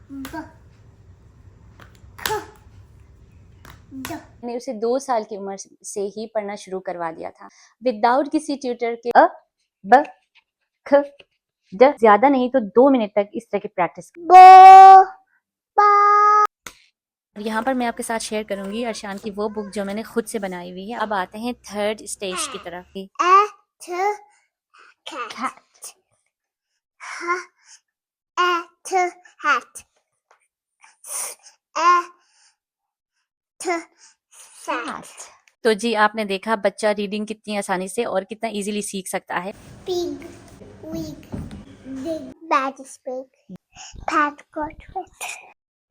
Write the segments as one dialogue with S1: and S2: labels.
S1: ब, ख, ड।
S2: मैंने उसे 2 साल की उम्र से ही पढ़ना शुरू करवा दिया था विदाउट किसी ट्यूटर के। ब, ख, ड। ज्यादा नहीं तो 2 मिनट तक इस तरह की प्रैक्टिस।
S1: बो, बा।
S2: यहाँ पर मैं आपके साथ शेयर करूंगी अरशान की वो बुक जो मैंने खुद से बनाई हुई है। अब आते हैं थर्ड स्टेज की तरफ।
S1: Cat. Ha, at, hat. Fat.
S2: तो जी आपने देखा बच्चा रीडिंग कितनी आसानी से और कितना इजीली सीख सकता है।
S1: Pig, wig, dig, bad speak. Pat got wet.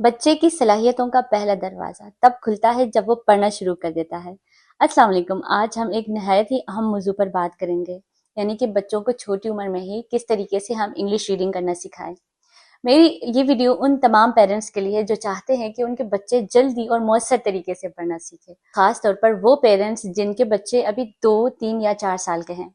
S2: बच्चे की सलाहियतों का पहला दरवाजा तब खुलता है जब वो पढ़ना शुरू कर देता है। अस्सलाम वालेकुम। आज हम एक नहायत ही अहम मौजू पर बात करेंगे, यानी कि बच्चों को छोटी उम्र में ही किस तरीके से हम इंग्लिश रीडिंग करना सिखाएं। मेरी ये वीडियो उन तमाम पेरेंट्स के लिए जो चाहते हैं कि उनके बच्चे जल्दी और मौसर तरीके से पढ़ना सीखें, खास तौर पर वो पेरेंट्स जिनके बच्चे अभी 2, 3 या 4 साल के हैं।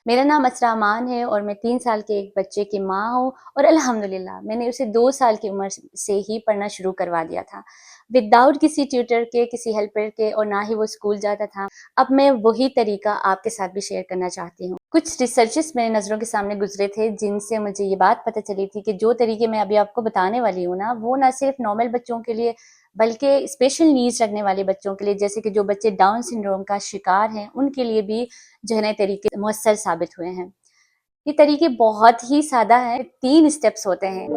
S2: मेरा नाम असरा अमान है और मैं 3 साल के एक बच्चे की माँ हूँ और अल्हम्दुलिल्लाह मैंने उसे 2 साल की उम्र से ही पढ़ना शुरू करवा दिया था विदाउट किसी ट्यूटर के, किसी हेल्पर के, और ना ही वो स्कूल जाता था। अब मैं वही तरीका आपके साथ भी शेयर करना चाहती हूँ। कुछ रिसर्चेस मेरे नज़रों के सामने गुजरे थे जिनसे मुझे ये बात पता चली थी कि जो तरीके मैं अभी आपको बताने वाली हूँ ना, वो ना सिर्फ नॉर्मल बच्चों के लिए बल्कि स्पेशल नीड्स रखने वाले बच्चों के लिए, जैसे कि जो बच्चे डाउन सिंड्रोम का शिकार हैं, उनके लिए भी जो है नए तरीके मौसर साबित हुए हैं। ये तरीके बहुत ही सादा है। 3 स्टेप्स होते हैं।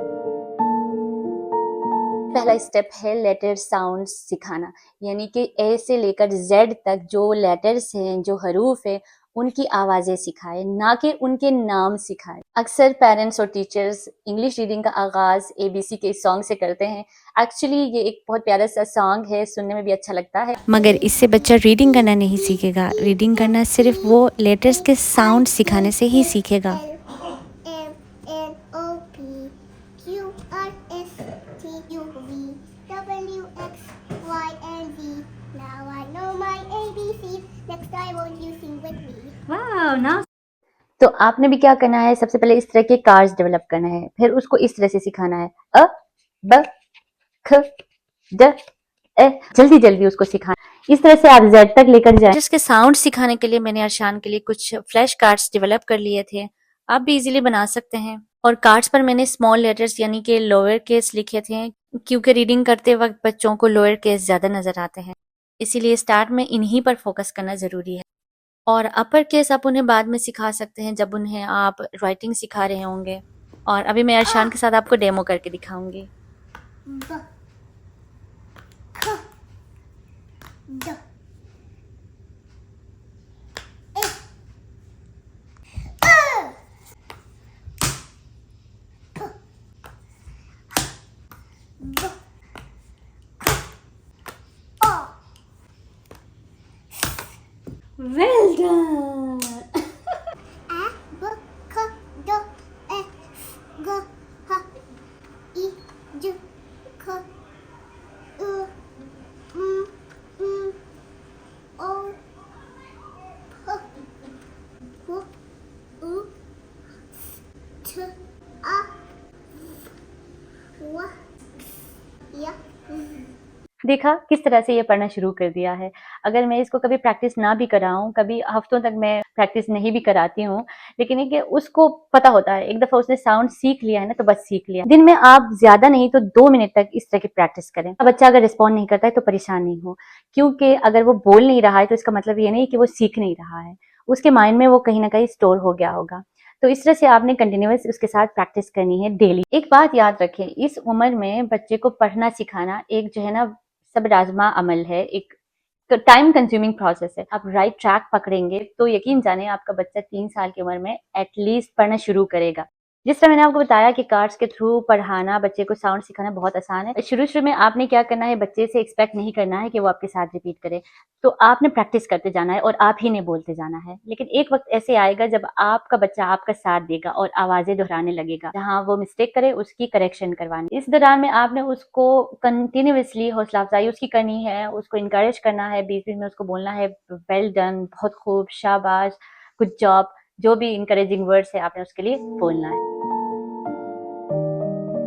S2: पहला स्टेप है लेटर साउंड सिखाना, यानी कि ए से लेकर जेड तक जो लेटर्स हैं, जो हरूफ है, उनकी आवाजें सिखाए, ना कि उनके नाम सिखाए। अक्सर पेरेंट्स और टीचर्स इंग्लिश रीडिंग का आगाज एबीसी के सॉन्ग से करते हैं। एक्चुअली ये एक बहुत प्यारा सा सॉन्ग है, सुनने में भी अच्छा लगता है, मगर इससे बच्चा रीडिंग करना नहीं सीखेगा। रीडिंग करना सिर्फ वो लेटर्स के साउंड सिखाने से ही सीखेगा। तो आपने भी क्या करना है, सबसे पहले इस तरह के कार्ड्स डेवलप करना है, फिर उसको इस तरह से सिखाना है। अ, ब, ख, ड, ए। जल्दी जल्दी उसको सिखाना। इस तरह से आप जेड तक लेकर जाए। जिसके साउंड सिखाने के लिए मैंने अरशान के लिए कुछ फ्लैश कार्ड्स डेवलप कर लिए थे। आप भी इजीली बना सकते हैं। और कार्ड्स पर मैंने स्मॉल लेटर्स यानी कि लोअर केस लिखे थे, क्योंकि रीडिंग करते वक्त बच्चों को लोअर केस ज्यादा नजर आते हैं, इसीलिए स्टार्ट में इन्हीं पर फोकस करना जरूरी है। और अपर केस आप उन्हें बाद में सिखा सकते हैं जब उन्हें आप राइटिंग सिखा रहे होंगे। और अभी मैं अरशान के साथ आपको डेमो करके दिखाऊंगी।
S1: ब, ख, ड, ए, फ, ब, ओ। Well done. A, b, k, d, e, f, g, h, I, j, k, l, m, o, p, q, u, t, a, w, y, z।
S2: देखा किस तरह से ये पढ़ना शुरू कर दिया है। अगर मैं इसको कभी प्रैक्टिस ना भी कराऊं, कभी हफ्तों तक मैं प्रैक्टिस नहीं भी कराती हूँ, लेकिन ये कि उसको पता होता है, एक दफा उसने साउंड सीख लिया है ना तो बस सीख लिया। दिन में आप ज्यादा नहीं तो 2 मिनट तक इस तरह की प्रैक्टिस करें। बच्चा अगर रिस्पॉन्ड नहीं करता है तो परेशान नहीं हो, क्योंकि अगर वो बोल नहीं रहा है तो इसका मतलब ये नहीं कि वो सीख नहीं रहा है, उसके माइंड में वो कहीं ना कहीं स्टोर हो गया होगा। तो इस तरह से आपने कंटिन्यूअस उसके साथ प्रैक्टिस करनी है डेली। एक बात याद रखें, इस उम्र में बच्चे को पढ़ना सिखाना एक जो है ना सब राजमा अमल है, एक टाइम कंज्यूमिंग प्रोसेस है। आप राइट ट्रैक पकड़ेंगे तो यकीन जाने आपका बच्चा 3 साल की उम्र में एटलीस्ट पढ़ना शुरू करेगा। जिस तरह मैंने आपको बताया कि कार्ड्स के थ्रू पढ़ाना, बच्चे को साउंड सिखाना बहुत आसान है। शुरू शुरू में आपने क्या करना है, बच्चे से एक्सपेक्ट नहीं करना है कि वो आपके साथ रिपीट करे, तो आपने प्रैक्टिस करते जाना है और आप ही ने बोलते जाना है। लेकिन एक वक्त ऐसे आएगा जब आपका बच्चा आपका साथ देगा और आवाजें दोहराने लगेगा, जहां वो मिस्टेक करे उसकी करेक्शन करवानी। इस दौरान में आपने उसको कंटिन्यूअसली हौसला अफजाई उसकी करनी है, उसको इंकरेज करना है, बीच बीच में उसको बोलना है वेल डन, बहुत खूब, शाबाश, गुड जॉब, जो भी इंकरेजिंग वर्ड्स है आपने उसके लिए बोलना है।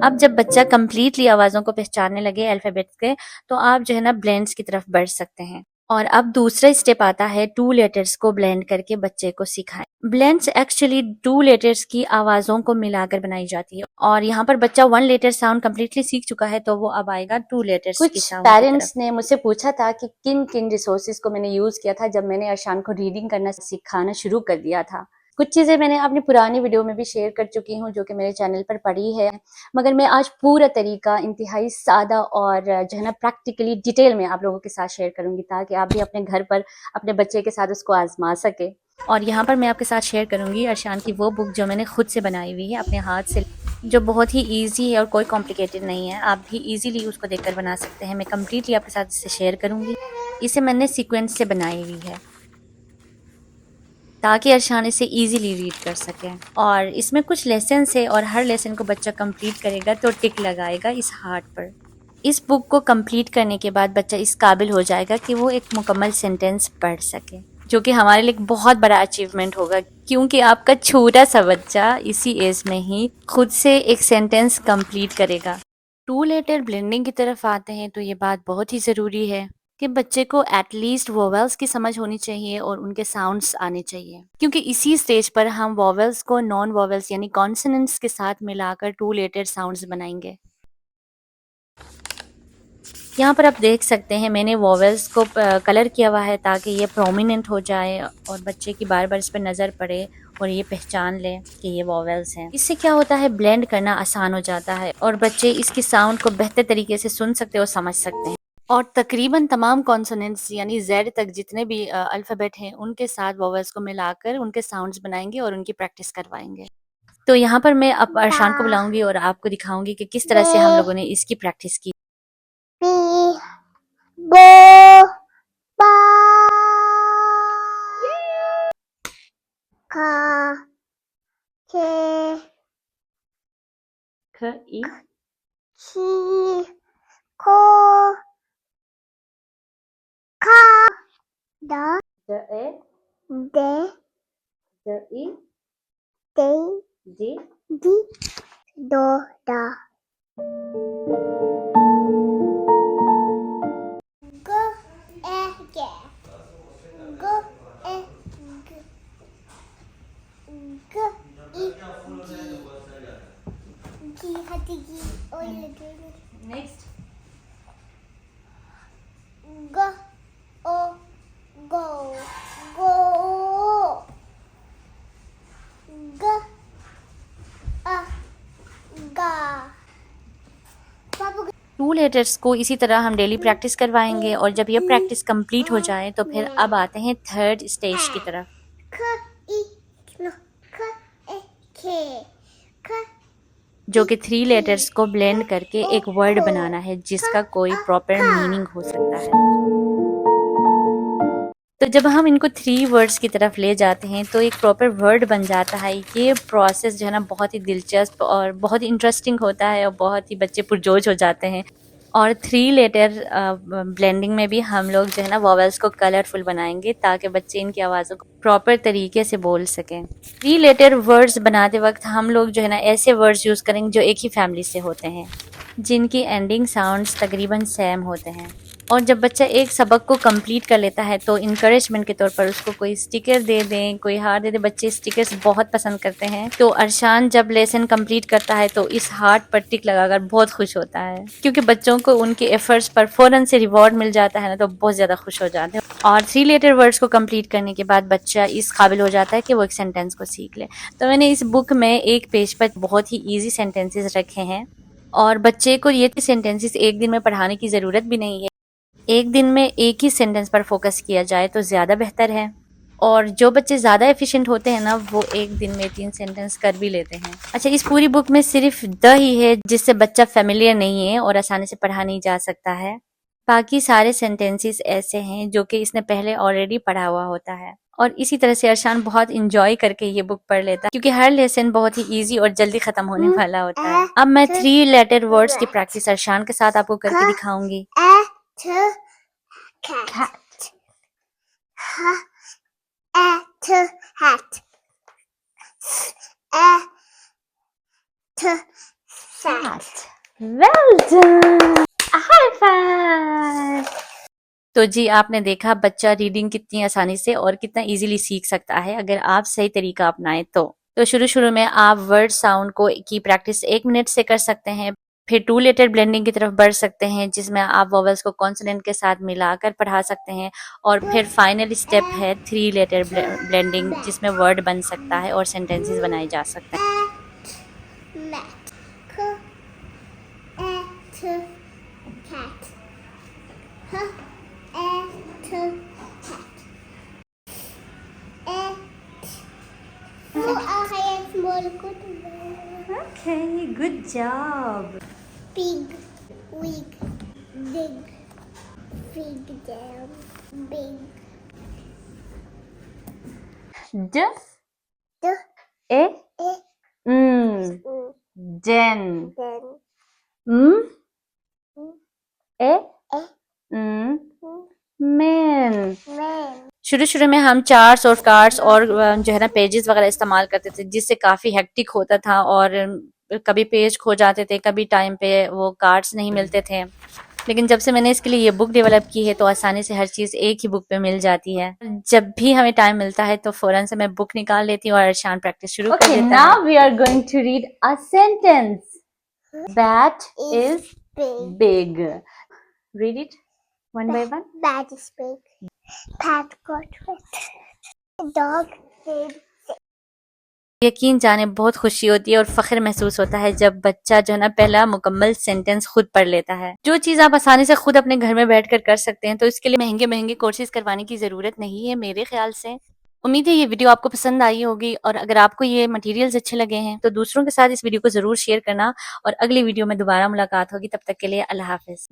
S2: अब जब बच्चा कंप्लीटली आवाज़ों को पहचानने लगे अल्फ़ाबेट्स के, तो आप जो है ना ब्लेंड्स की तरफ बढ़ सकते हैं। और अब दूसरा स्टेप आता है 2 लेटर्स को ब्लेंड करके बच्चे को सिखाएं। ब्लेंड्स एक्चुअली 2 लेटर्स की आवाज़ों को मिलाकर बनाई जाती है और यहाँ पर बच्चा 1 लेटर साउंड कंप्लीटली सीख चुका है, तो वो अब आएगा 2 लेटर्स की साउंड। कुछ पेरेंट्स ने मुझसे पूछा था कि किन रिसोर्सेज को मैंने यूज़ किया था जब मैंने अर्शान को रीडिंग करना सिखाना शुरू कर दिया था। कुछ चीज़ें मैंने अपनी पुरानी वीडियो में भी शेयर कर चुकी हूँ जो कि मेरे चैनल पर पड़ी है, मगर मैं आज पूरा तरीका इंतहाई सादा और जो है ना प्रैक्टिकली डिटेल में आप लोगों के साथ शेयर करूंगी ताकि आप भी अपने घर पर अपने बच्चे के साथ उसको आजमा सके। और यहाँ पर मैं आपके साथ शेयर करूंगी अर्शान की वो बुक जो मैंने खुद से बनाई हुई है अपने हाथ से, जो बहुत ही ईजी है और कोई कॉम्प्लिकेटेड नहीं है। आप भी ईजीली उसको देखकर बना सकते हैं। मैं कम्प्लीटली आपके साथ इसे शेयर करूंगी। इसे मैंने सीक्वेंस से बनाई हुई है ताकि अर्शान इसे इजीली रीड कर सके। और इसमें कुछ लेसन है और हर लेसन को बच्चा कंप्लीट करेगा तो टिक लगाएगा इस हार्ट पर। इस बुक को कंप्लीट करने के बाद बच्चा इस काबिल हो जाएगा कि वो एक मुकम्मल सेंटेंस पढ़ सके, जो कि हमारे लिए एक बहुत बड़ा अचीवमेंट होगा, क्योंकि आपका छोटा सा बच्चा इसी एज में ही खुद से एक सेंटेंस कंप्लीट करेगा। 2 लेटर ब्लेंडिंग की तरफ आते हैं तो ये बात बहुत ही ज़रूरी है कि बच्चे को एटलीस्ट वोवेल्स की समझ होनी चाहिए और उनके साउंड्स आने चाहिए, क्योंकि इसी स्टेज पर हम वोवेल्स को नॉन वोवेल्स यानी कॉन्सोनेंट्स के साथ मिलाकर 2 लेटर साउंड्स बनाएंगे। यहाँ पर आप देख सकते हैं मैंने वोवेल्स को कलर किया हुआ है ताकि ये प्रोमिनेंट हो जाए और बच्चे की बार बार इस पर नज़र पड़े और ये पहचान ले कि ये वोवेल्स हैं। इससे क्या होता है, ब्लेंड करना आसान हो जाता है और बच्चे इसकी साउंड को बेहतर तरीके से सुन सकते और समझ सकते हैं। और तकरीबन तमाम कॉन्सोनेंट्स यानी जेड तक जितने भी अल्फ़ाबेट हैं उनके साथ वोवेल्स को मिलाकर उनके साउंड्स बनाएंगे और उनकी प्रैक्टिस करवाएंगे। तो यहाँ पर मैं अब अर्शान को बुलाऊंगी और आपको दिखाऊंगी कि किस तरह से हम लोगों ने इसकी प्रैक्टिस की।
S1: बी बो बा का के
S2: ख ई
S1: खी को खा द
S2: ज ए
S1: दे
S2: ज ई
S1: दे
S2: जी
S1: दी दो दा ग ए गे ग ए ग ग ई जी हती जी ओए लगे
S2: नेक्स्ट
S1: ग ओ गो गो ग आ गा पापा
S2: 2 लेटर्स को इसी तरह हम डेली प्रैक्टिस करवाएंगे और जब ये प्रैक्टिस कंप्लीट हो जाए तो फिर अब आते हैं थर्ड स्टेज की तरफ,
S1: ख ई नो ख ए खे ख
S2: जो कि 3 लेटर्स को ब्लेंड करके एक वर्ड बनाना है जिसका कोई प्रॉपर मीनिंग हो सकता है। तो जब हम इनको 3 वर्ड्स की तरफ ले जाते हैं तो एक प्रॉपर वर्ड बन जाता है। ये प्रोसेस जो है ना बहुत ही दिलचस्प और बहुत ही इंटरेस्टिंग होता है और बहुत ही बच्चे पुरजोश हो जाते हैं। और 3 लेटर ब्लेंडिंग में भी हम लोग जो है ना वोवेल्स को कलरफुल बनाएंगे ताकि बच्चे इनकी आवाज़ों को प्रॉपर तरीके से बोल सकें। 3 लेटर वर्ड्स बनाते वक्त हम लोग जो है ना ऐसे वर्ड्स यूज़ करेंगे जो एक ही फैमिली से होते हैं, जिनकी एंडिंग साउंड्स तकरीबन सेम होते हैं। और जब बच्चा एक सबक को कंप्लीट कर लेता है तो इंकरेजमेंट के तौर पर उसको कोई स्टिकर दे दें, कोई हार दे दें। बच्चे स्टिकर्स बहुत पसंद करते हैं, तो अर्शान जब लेसन कंप्लीट करता है तो इस हार्ट पर टिक लगाकर बहुत खुश होता है, क्योंकि बच्चों को उनके एफर्ट्स पर फौरन से रिवॉर्ड मिल जाता है ना, तो बहुत ज़्यादा खुश हो जाते हैं। और 3 लेटर वर्ड्स को कंप्लीट करने के बाद बच्चा इस काबिल हो जाता है कि वो एक सेंटेंस को सीख ले। तो मैंने इस बुक में एक पेज पर बहुत ही ईजी सेंटेंसेस रखे हैं और बच्चे को ये सेंटेंसेस एक दिन में पढ़ाने की ज़रूरत भी नहीं है। एक दिन में एक ही सेंटेंस पर फोकस किया जाए तो ज़्यादा बेहतर है। और जो बच्चे ज़्यादा एफिशिएंट होते हैं ना, वो एक दिन में 3 सेंटेंस कर भी लेते हैं। अच्छा, इस पूरी बुक में सिर्फ द ही है जिससे बच्चा फेमिलियर नहीं है और आसानी से पढ़ा नहीं जा सकता है। बाकी सारे सेंटेंसेस ऐसे हैं जो कि इसने पहले ऑलरेडी पढ़ा हुआ होता है। और इसी तरह से अर्शान बहुत इंजॉय करके ये बुक पढ़ लेता है, क्योंकि हर लेसन बहुत ही इजी और जल्दी खत्म होने वाला होता है। अब मैं 3 लेटर वर्ड्स की प्रैक्टिस अर्शान के साथ आपको करके दिखाऊंगी।
S1: cat hat Sat.
S2: Well done. High five. तो जी आपने देखा बच्चा रीडिंग कितनी आसानी से और कितना इजीली सीख सकता है अगर आप सही तरीका अपनाएं तो शुरू में आप वर्ड साउंड को की प्रैक्टिस 1 मिनट से कर सकते हैं, फिर 2 लेटर ब्लेंडिंग की तरफ बढ़ सकते हैं जिसमें आप वॉवल्स को कॉन्सोनेंट के साथ मिलाकर पढ़ा सकते हैं, और फिर फाइनल स्टेप है 3 लेटर ब्लेंडिंग जिसमें वर्ड बन सकता है और सेंटेंसेस बनाए जा सकते हैं।
S1: Mat. K. Et. Cat. H. Et. Cat. Et. So I have small good.
S2: Okay, good job.
S1: Big. Wig. Big. Big down. Big.
S2: D
S1: D.
S2: A
S1: E.
S2: den
S1: Then.
S2: m a
S1: E.
S2: men।
S1: Man.
S2: शुरू में हम charts और cards और जो है ना pages वगैरह इस्तेमाल करते थे जिससे काफी हेक्टिक होता था और कभी पेज खो जाते थे, कभी टाइम पे वो कार्ड्स नहीं मिलते थे। लेकिन जब से मैंने इसके लिए ये बुक डेवलप की है तो आसानी से हर चीज एक ही बुक पे मिल जाती है। जब भी हमें टाइम मिलता है तो फौरन से मैं बुक निकाल लेती हूँ और अर्शान प्रैक्टिस शुरू कर देता है। Now we are going to read a sentence. Bat is big. Read it one by one.
S1: Bat is big. Pat got wet. Dog did.
S2: यकीन जाने बहुत खुशी होती है और फख्र महसूस होता है जब बच्चा जो है ना पहला मुकम्मल सेंटेंस खुद पढ़ लेता है। जो चीज आप आसानी से खुद अपने घर में बैठकर कर सकते हैं तो इसके लिए महंगे कोर्सेज करवाने की जरूरत नहीं है मेरे ख्याल से। उम्मीद है ये वीडियो आपको पसंद आई होगी और अगर आपको ये मटेरियल्स अच्छे लगे हैं तो दूसरों के साथ इस वीडियो को जरूर शेयर करना और अगली वीडियो में दोबारा मुलाकात होगी। तब तक के लिए अल्लाह हाफिज।